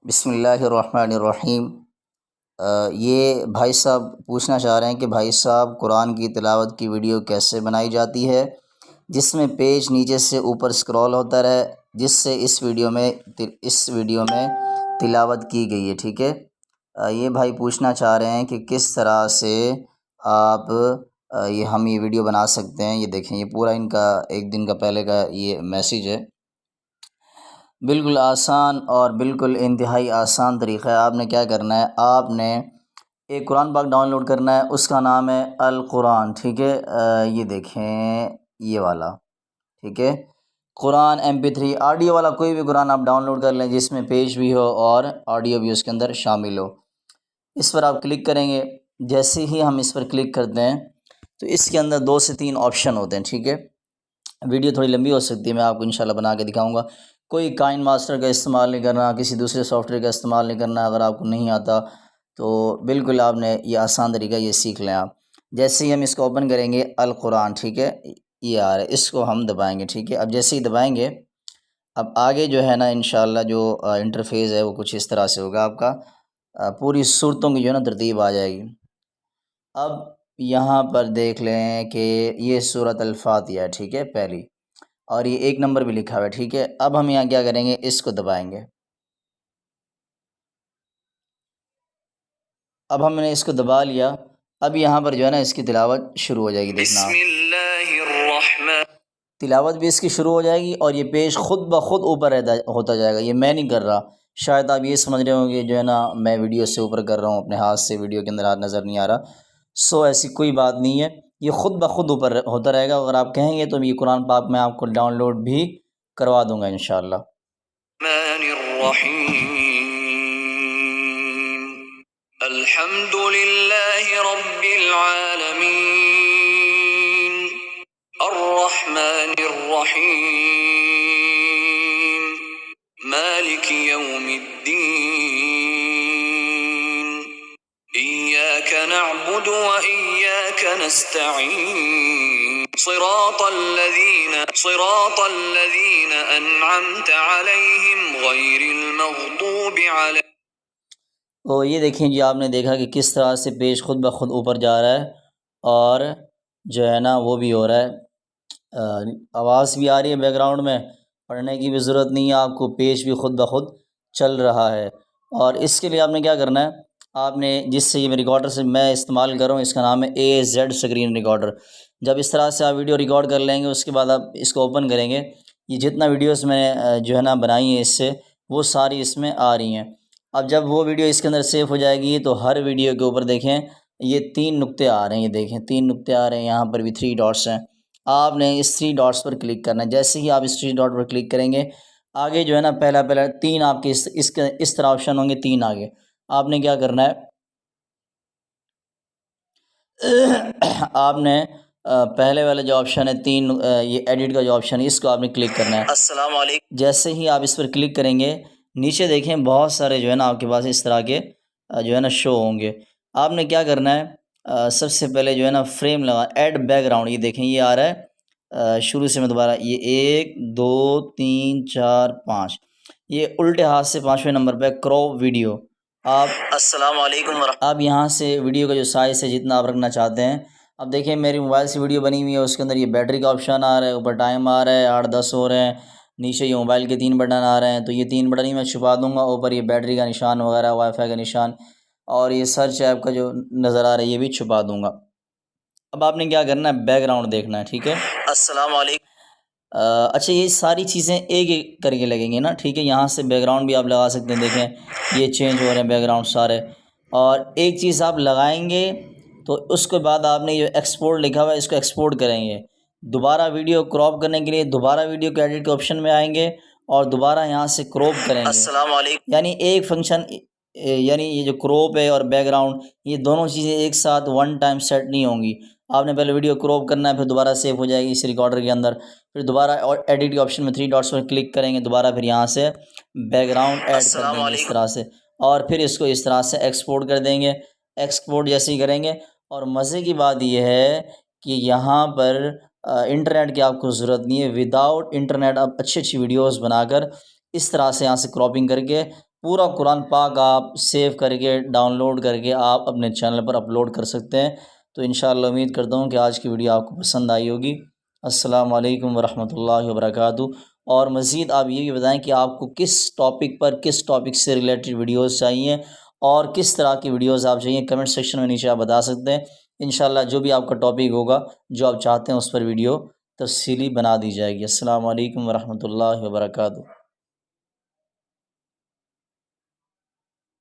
بسم اللہ الرحمن الرحیم۔ یہ بھائی صاحب پوچھنا چاہ رہے ہیں کہ بھائی صاحب قرآن کی تلاوت کی ویڈیو کیسے بنائی جاتی ہے جس میں پیج نیچے سے اوپر سکرول ہوتا رہے، جس سے اس ویڈیو میں تلاوت کی گئی ہے۔ ٹھیک ہے، یہ بھائی پوچھنا چاہ رہے ہیں کہ کس طرح سے آپ ہم یہ ویڈیو بنا سکتے ہیں۔ یہ دیکھیں، یہ پورا ان کا ایک دن کا پہلے کا یہ میسیج ہے۔ بالکل آسان اور بالکل انتہائی آسان طریقہ ہے۔ آپ نے کیا کرنا ہے، آپ نے ایک قرآن پاک ڈاؤن لوڈ کرنا ہے، اس کا نام ہے القرآن۔ ٹھیک ہے، یہ دیکھیں یہ والا، ٹھیک ہے، قرآن MP3 آڈیو والا کوئی بھی قرآن آپ ڈاؤن لوڈ کر لیں جس میں پیج بھی ہو اور آڈیو بھی اس کے اندر شامل ہو۔ اس پر آپ کلک کریں گے۔ جیسے ہی ہم اس پر کلک کرتے ہیں تو اس کے اندر 2 سے 3 آپشن ہوتے ہیں۔ ٹھیک ہے، ویڈیو تھوڑی لمبی ہو سکتی ہے، میں آپ کو انشاءاللہ بنا کے دکھاؤں گا۔ کوئی کائن ماسٹر کا استعمال نہیں کرنا، کسی دوسرے سافٹ ویئر کا استعمال نہیں کرنا۔ اگر آپ کو نہیں آتا تو بالکل آپ نے یہ آسان طریقہ یہ سیکھ لیں آپ۔ جیسے ہی ہم اس کو اوپن کریں گے القرآن، ٹھیک ہے، یہ آ رہا ہے، اس کو ہم دبائیں گے۔ ٹھیک ہے، اب جیسے ہی دبائیں گے، اب آگے جو ہے نا انشاءاللہ جو انٹرفیس ہے وہ کچھ اس طرح سے ہوگا۔ آپ کا پوری صورتوں کی جو ہے نا ترتیب آ جائے گی۔ اب یہاں پر دیکھ لیں کہ یہ سورۃ الفاتحہ ہے، ٹھیک ہے، پہلی، اور یہ 1 نمبر بھی لکھا ہوا ہے۔ ٹھیک ہے، اب ہم یہاں کیا کریں گے، اس کو دبائیں گے۔ اب ہم نے اس کو دبا لیا۔ اب یہاں پر جو ہے نا اس کی تلاوت شروع ہو جائے گی۔ دیکھنا، بسم اللہ الرحمن، تلاوت بھی اس کی شروع ہو جائے گی اور یہ پیج خود بخود اوپر ہوتا جائے گا۔ یہ میں نہیں کر رہا، شاید آپ یہ سمجھ رہے ہوں کہ جو ہے نا میں ویڈیو سے اوپر کر رہا ہوں، اپنے ہاتھ سے ویڈیو کے اندر ہاتھ نظر نہیں آ رہا۔ ایسی کوئی بات نہیں ہے، یہ خود بخود اوپر ہوتا رہے گا۔ اگر آپ کہیں گے تو یہ قرآن پاک میں آپ کو ڈاؤن لوڈ بھی کروا دوں گا انشاءاللہ۔ الحمد للہ رب العالمین الرحمن الرحیم مالک یوم الدین ایاک نعبد و ایاک نستعین صراط الذین انعمت علیہم غیر المغضوب علیہم۔ تو یہ دیکھیں جی، آپ نے دیکھا کہ کس طرح سے پیج خود بخود اوپر جا رہا ہے اور جو ہے نا وہ بھی ہو رہا ہے، آواز بھی آ رہی ہے بیک گراؤنڈ میں، پڑھنے کی بھی ضرورت نہیں ہے آپ کو، پیج بھی خود بخود چل رہا ہے۔ اور اس کے لیے آپ نے کیا کرنا ہے، آپ نے جس سے یہ ریکارڈر سے میں استعمال کر رہا ہوں اس کا نام ہے AZ اسکرین ریکارڈر۔ جب اس طرح سے آپ ویڈیو ریکارڈ کر لیں گے، اس کے بعد آپ اس کو اوپن کریں گے، یہ جتنا ویڈیوز میں نے جو ہے نا بنائی ہیں اس سے، وہ ساری اس میں آ رہی ہیں۔ اب جب وہ ویڈیو اس کے اندر سیو ہو جائے گی تو ہر ویڈیو کے اوپر دیکھیں یہ 3 نقطے آ رہے ہیں، یہ دیکھیں 3 نقطے آ رہے ہیں، یہاں پر بھی 3 ڈاٹس ہیں۔ آپ نے اس 3 ڈاٹس پر کلک کرنا ہے۔ جیسے ہی آپ اس 3 ڈاٹ پر کلک کریں گے، آگے جو ہے نا پہلا 3 آپ کے اس طرح آپشن ہوں گے، 3 آگے۔ آپ نے کیا کرنا ہے، آپ نے پہلے والا جو آپشن ہے 3، یہ ایڈٹ کا جو آپشن ہے، اس کو آپ نے کلک کرنا ہے۔ السلام علیکم، جیسے ہی آپ اس پر کلک کریں گے، نیچے دیکھیں بہت سارے جو ہے نا آپ کے پاس اس طرح کے جو ہے نا شو ہوں گے۔ آپ نے کیا کرنا ہے، سب سے پہلے جو ہے نا فریم لگا، ایڈ بیک گراؤنڈ، یہ دیکھیں یہ آ رہا ہے شروع سے میں دوبارہ، یہ 1 2 3 4 5، یہ الٹے ہاتھ سے 5ویں نمبر پہ کراپ ویڈیو۔ آپ السلام علیکم آپ یہاں سے ویڈیو کا جو سائز ہے جتنا آپ رکھنا چاہتے ہیں، اب دیکھیں میری موبائل سے ویڈیو بنی ہوئی ہے، اس کے اندر یہ بیٹری کا آپشن آ رہا ہے، اوپر ٹائم آ رہا ہے 8 10 ہو رہے ہیں، نیچے یہ موبائل کے 3 بٹن آ رہے ہیں، تو یہ 3 بٹن ہی میں چھپا دوں گا، اوپر یہ بیٹری کا نشان وغیرہ، وائی فائی کا نشان، اور یہ سرچ ایپ کا جو نظر آ رہا ہے یہ بھی چھپا دوں گا۔ اب آپ نے کیا کرنا ہے، بیک گراؤنڈ دیکھنا ہے، ٹھیک ہے۔ السلام علیکم، اچھا یہ ساری چیزیں ایک ایک کر کے لگیں گے نا، ٹھیک ہے، یہاں سے بیک گراؤنڈ بھی آپ لگا سکتے ہیں، دیکھیں یہ چینج ہو رہے ہیں بیک گراؤنڈ سارے۔ اور ایک چیز آپ لگائیں گے تو اس کے بعد آپ نے یہ ایکسپورٹ لکھا ہوا ہے، اس کو ایکسپورٹ کریں گے، دوبارہ ویڈیو کراپ کرنے کے لیے دوبارہ ویڈیو کے ایڈٹ کے آپشن میں آئیں گے اور دوبارہ یہاں سے کراپ کریں گے۔ السلام علیکم، یعنی ایک فنکشن، یعنی یہ جو کراپ ہے اور بیک گراؤنڈ، یہ دونوں چیزیں ایک ساتھ 1 ٹائم سیٹ نہیں ہوں گی۔ آپ نے پہلے ویڈیو کراپ کرنا ہے، پھر دوبارہ سیو ہو جائے گی اس ریکارڈر کے اندر، پھر دوبارہ اور ایڈٹ کے آپشن میں 3 ڈاٹس پر کلک کریں گے، دوبارہ پھر یہاں سے بیک گراؤنڈ ایڈ کر دیں گے اس طرح سے، اور پھر اس کو اس طرح سے ایکسپورٹ کر دیں گے۔ ایکسپورٹ جیسے ہی کریں گے، اور مزے کی بات یہ ہے کہ یہاں پر انٹرنیٹ کی آپ کو ضرورت نہیں ہے، وداؤٹ انٹرنیٹ آپ اچھی ویڈیوز بنا کر اس طرح سے یہاں سے کراپنگ کر کے پورا قرآن پاک آپ سیو کر کے ڈاؤن لوڈ کر کے آپ اپنے چینل پر اپلوڈ کر سکتے ہیں۔ تو انشاءاللہ امید کرتا ہوں کہ آج کی ویڈیو آپ کو پسند آئی ہوگی۔ السلام علیکم ورحمۃ اللہ وبرکاتہ۔ اور مزید آپ یہ بھی بتائیں کہ آپ کو کس ٹاپک سے ریلیٹڈ ویڈیوز چاہیے اور کس طرح کی ویڈیوز آپ چاہیے، کمنٹ سیکشن میں نیچے آپ بتا سکتے ہیں۔ انشاءاللہ جو بھی آپ کا ٹاپک ہوگا، جو آپ چاہتے ہیں، اس پر ویڈیو تفصیلی بنا دی جائے گی۔ السلام علیکم ورحمۃ اللہ وبرکاتہ۔